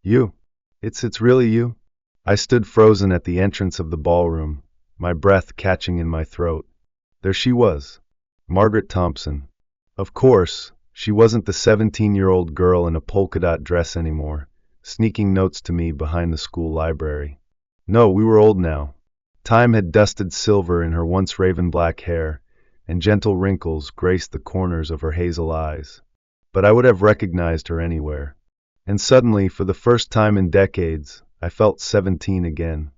You? It's really you? I stood frozen at the entrance of the ballroom, my breath catching in my throat. There she was, Margaret Thompson. Of course, she wasn't the 17-year-old girl in a polka-dot dress anymore, sneaking notes to me behind the school library. No, we were old now. Time had dusted silver in her once raven black hair, and gentle wrinkles graced the corners of her hazel eyes. But I would have recognized her anywhere. And suddenly, for the first time in decades, I felt 17 again.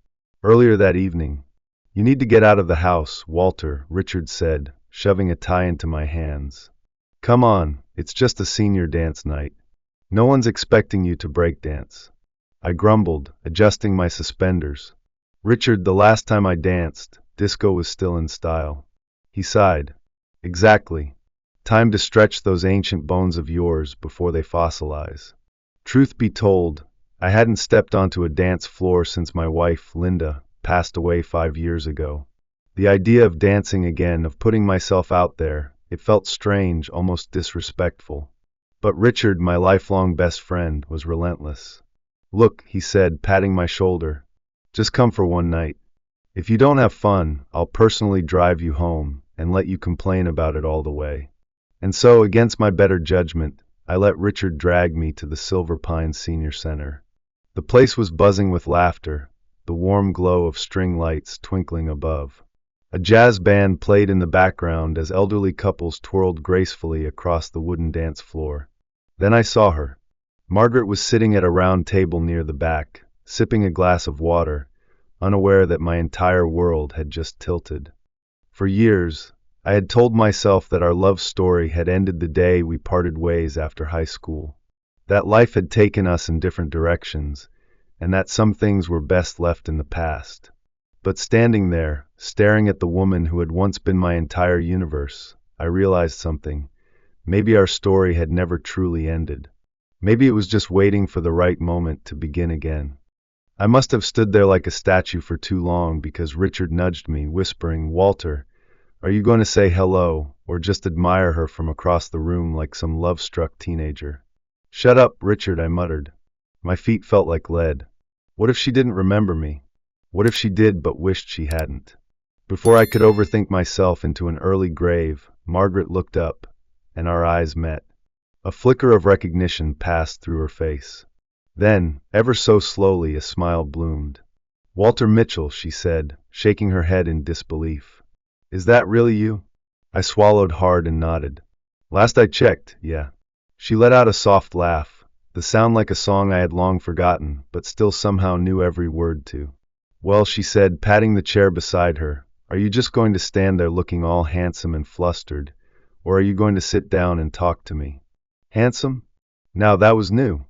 Earlier that evening, "You need to get out of the house, Walter," Richard said, shoving a tie into my hands. "Come on, it's just a senior dance night. No one's expecting you to break dance." I grumbled, adjusting my suspenders. "Richard, the last time I danced, disco was still in style." He sighed. "Exactly. Time to stretch those ancient bones of yours before they fossilize." Truth be told, I hadn't stepped onto a dance floor since my wife, Linda, passed away 5 years ago. The idea of dancing again, of putting myself out there, it felt strange, almost disrespectful. But Richard, my lifelong best friend, was relentless. "Look," he said, patting my shoulder, "just come for one night. If you don't have fun, I'll personally drive you home and let you complain about it all the way." And so, against my better judgment, I let Richard drag me to the Silver Pines Senior Center. The place was buzzing with laughter, the warm glow of string lights twinkling above. A jazz band played in the background as elderly couples twirled gracefully across the wooden dance floor. Then I saw her. Margaret was sitting at a round table near the back, sipping a glass of water, unaware that my entire world had just tilted. For years, I had told myself that our love story had ended the day we parted ways after high school, that life had taken us in different directions, and that some things were best left in the past. But standing there, staring at the woman who had once been my entire universe, I realized something. Maybe our story had never truly ended. Maybe it was just waiting for the right moment to begin again. I must have stood there like a statue for too long because Richard nudged me, whispering, "Walter, are you going to say hello, or just admire her from across the room like some love-struck teenager?" "Shut up, Richard," I muttered. My feet felt like lead. What if she didn't remember me? What if she did but wished she hadn't? Before I could overthink myself into an early grave, Margaret looked up, and our eyes met. A flicker of recognition passed through her face. Then, ever so slowly, a smile bloomed. "Walter Mitchell," she said, shaking her head in disbelief. "Is that really you?" I swallowed hard and nodded. "Last I checked, yeah." She let out a soft laugh, the sound like a song I had long forgotten, but still somehow knew every word to. "Well," she said, patting the chair beside her, "are you just going to stand there looking all handsome and flustered, or are you going to sit down and talk to me?" Handsome? Now that was new.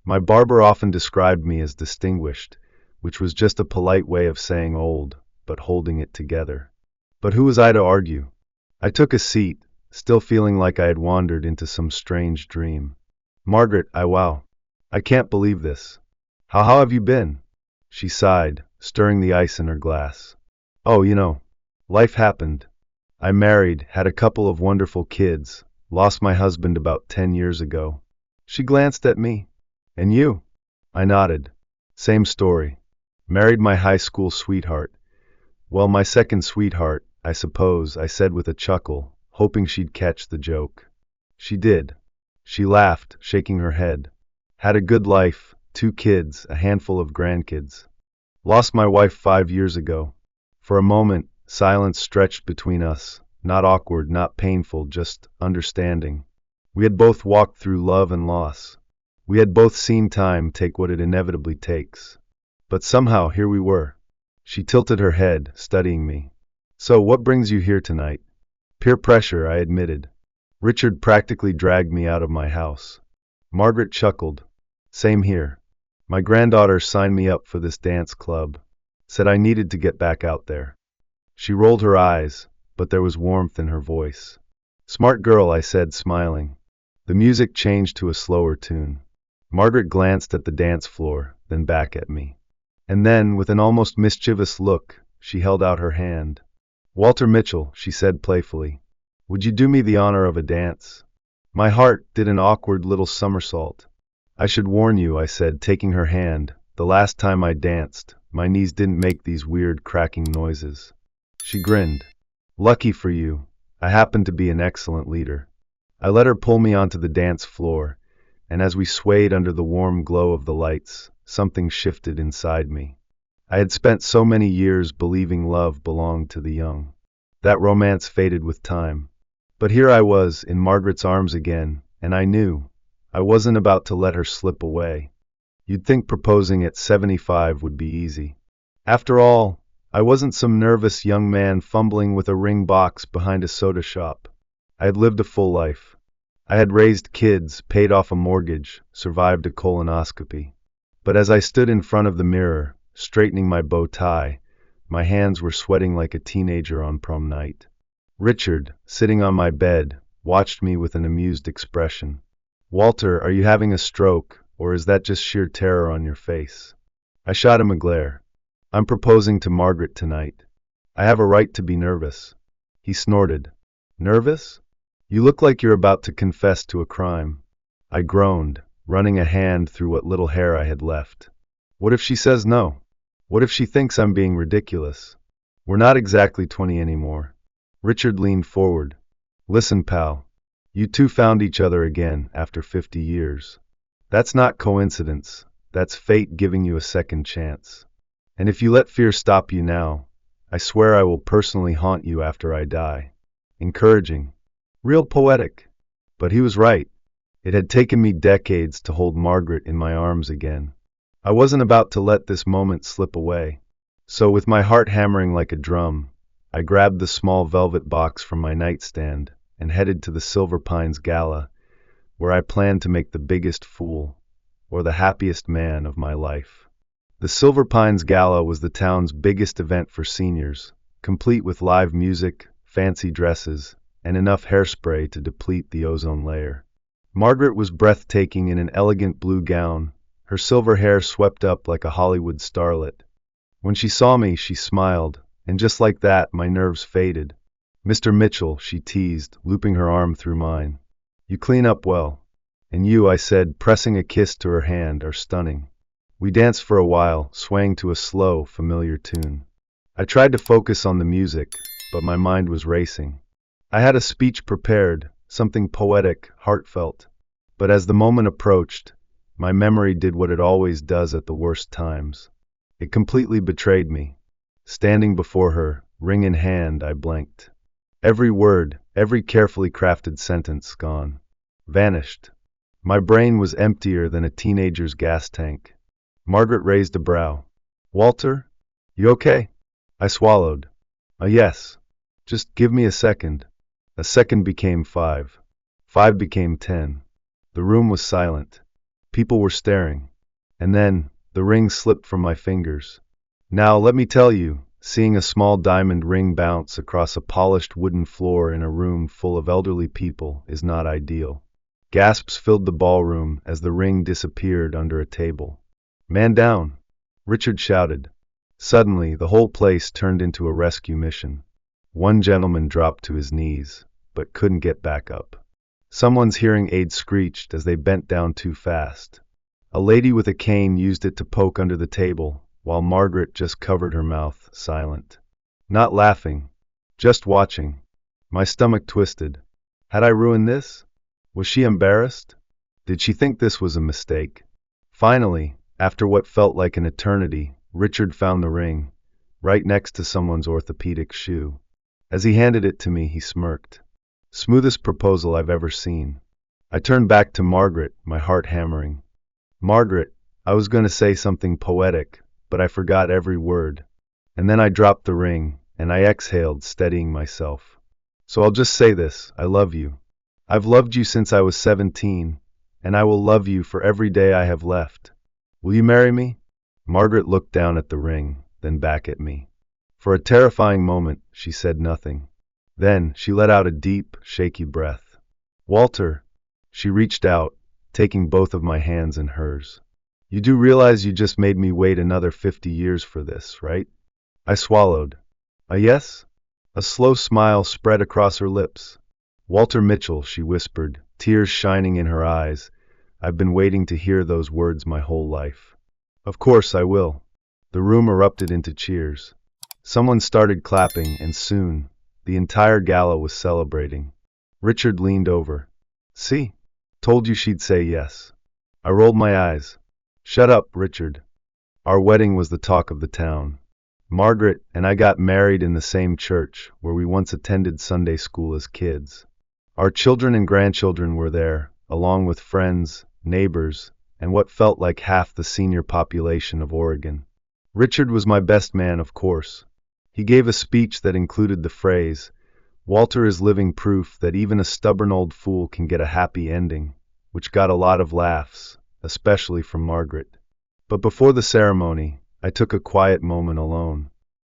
My barber often described me as distinguished, which was just a polite way of saying old, but holding it together. But who was I to argue? I took a seat, still feeling like I had wandered into some strange dream. "Margaret, I can't believe this. How have you been?" She sighed, stirring the ice in her glass. "Oh, life happened. I married, had a couple of wonderful kids, lost my husband about 10 years ago." She glanced at me. "And you?" I nodded. "Same story. Married my high school sweetheart. Well, my second sweetheart, I suppose," I said with a chuckle, hoping she'd catch the joke. She did. She laughed, shaking her head. "Had a good life, 2 kids, a handful of grandkids. Lost my wife 5 years ago." For a moment, silence stretched between us, not awkward, not painful, just understanding. We had both walked through love and loss. We had both seen time take what it inevitably takes. But somehow here we were. She tilted her head, studying me. "So what brings you here tonight?" "Peer pressure," I admitted. "Richard practically dragged me out of my house." Margaret chuckled. "Same here. My granddaughter signed me up for this dance club. Said I needed to get back out there." She rolled her eyes, but there was warmth in her voice. "Smart girl," I said, smiling. The music changed to a slower tune. Margaret glanced at the dance floor, then back at me. And then, with an almost mischievous look, she held out her hand. "Walter Mitchell," she said playfully, "would you do me the honor of a dance?" My heart did an awkward little somersault. I should warn you, I said, taking her hand. The last time I danced, my knees didn't make these weird cracking noises. She grinned. Lucky for you, I happen to be an excellent leader. I let her pull me onto the dance floor, and as we swayed under the warm glow of the lights, something shifted inside me. I had spent so many years believing love belonged to the young. That romance faded with time. But here I was, in Margaret's arms again, and I knew I wasn't about to let her slip away. You'd think proposing at 75 would be easy. After all, I wasn't some nervous young man fumbling with a ring box behind a soda shop. I had lived a full life. I had raised kids, paid off a mortgage, survived a colonoscopy. But as I stood in front of the mirror, straightening my bow tie, my hands were sweating like a teenager on prom night. Richard, sitting on my bed, watched me with an amused expression. Walter, are you having a stroke, or is that just sheer terror on your face? I shot him a glare. I'm proposing to Margaret tonight. I have a right to be nervous. He snorted. Nervous? You look like you're about to confess to a crime. I groaned, running a hand through what little hair I had left. What if she says no? What if she thinks I'm being ridiculous? We're not exactly 20 anymore. Richard leaned forward. Listen, pal. You two found each other again after 50 years. That's not coincidence. That's fate giving you a second chance. And if you let fear stop you now, I swear I will personally haunt you after I die. Encouraging. Real poetic. But he was right. It had taken me decades to hold Margaret in my arms again. I wasn't about to let this moment slip away. So with my heart hammering like a drum, I grabbed the small velvet box from my nightstand and headed to the Silver Pines Gala, where I planned to make the biggest fool, or the happiest man of my life. The Silver Pines Gala was the town's biggest event for seniors, complete with live music, fancy dresses, and enough hairspray to deplete the ozone layer. Margaret was breathtaking in an elegant blue gown, her silver hair swept up like a Hollywood starlet. When she saw me, she smiled, and just like that, my nerves faded. Mr. Mitchell, she teased, looping her arm through mine. You clean up well. And you, I said, pressing a kiss to her hand, are stunning. We danced for a while, swaying to a slow, familiar tune. I tried to focus on the music, but my mind was racing. I had a speech prepared, something poetic, heartfelt. But as the moment approached, my memory did what it always does at the worst times. It completely betrayed me. Standing before her, ring in hand, I blanked. Every word, every carefully crafted sentence gone. Vanished. My brain was emptier than a teenager's gas tank. Margaret raised a brow. Walter? You okay? I swallowed. Yes. Just give me a second. A second became 5. 5 became 10. The room was silent. People were staring. And then, the ring slipped from my fingers. Now, let me tell you, seeing a small diamond ring bounce across a polished wooden floor in a room full of elderly people is not ideal. Gasps filled the ballroom as the ring disappeared under a table. Man down! Richard shouted. Suddenly, the whole place turned into a rescue mission. One gentleman dropped to his knees, but couldn't get back up. Someone's hearing aid screeched as they bent down too fast. A lady with a cane used it to poke under the table, while Margaret just covered her mouth, silent. Not laughing, just watching. My stomach twisted. Had I ruined this? Was she embarrassed? Did she think this was a mistake? Finally, after what felt like an eternity, Richard found the ring, right next to someone's orthopedic shoe. As he handed it to me, he smirked. Smoothest proposal I've ever seen. I turned back to Margaret, my heart hammering. Margaret, I was going to say something poetic, but I forgot every word. And then I dropped the ring, and I exhaled, steadying myself. So I'll just say this, I love you. I've loved you since I was 17, and I will love you for every day I have left. Will you marry me? Margaret looked down at the ring, then back at me. For a terrifying moment, she said nothing. Then she let out a deep, shaky breath. Walter, she reached out, taking both of my hands in hers. You do realize you just made me wait another 50 years for this, right? I swallowed. A yes? A slow smile spread across her lips. Walter Mitchell, she whispered, tears shining in her eyes, I've been waiting to hear those words my whole life. Of course I will. The room erupted into cheers. Someone started clapping, and soon, the entire gala was celebrating. Richard leaned over. See? Told you she'd say yes. I rolled my eyes. Shut up, Richard. Our wedding was the talk of the town. Margaret and I got married in the same church where we once attended Sunday school as kids. Our children and grandchildren were there, along with friends, neighbors, and what felt like half the senior population of Oregon. Richard was my best man, of course. He gave a speech that included the phrase, "Walter is living proof that even a stubborn old fool can get a happy ending," which got a lot of laughs, especially from Margaret. But before the ceremony, I took a quiet moment alone.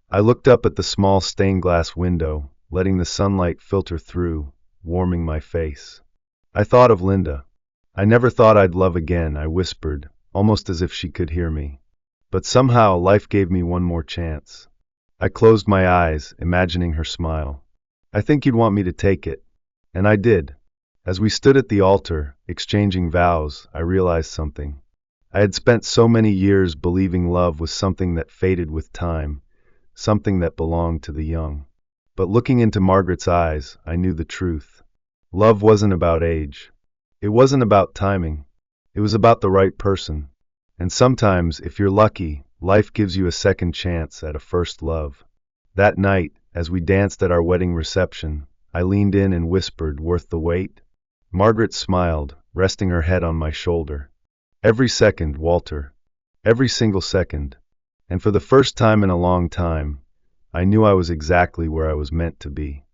I looked up at the small stained glass window, letting the sunlight filter through, warming my face. I thought of Linda. I never thought I'd love again, I whispered, almost as if she could hear me. But somehow life gave me one more chance. I closed my eyes, imagining her smile. "I think you'd want me to take it." And I did. As we stood at the altar, exchanging vows, I realized something. I had spent so many years believing love was something that faded with time, something that belonged to the young. But looking into Margaret's eyes, I knew the truth. Love wasn't about age. It wasn't about timing. It was about the right person. And sometimes, if you're lucky, life gives you a second chance at a first love. That night, as we danced at our wedding reception, I leaned in and whispered, "Worth the wait?" Margaret smiled, resting her head on my shoulder. "Every second, Walter. Every single second." And for the first time in a long time, I knew I was exactly where I was meant to be.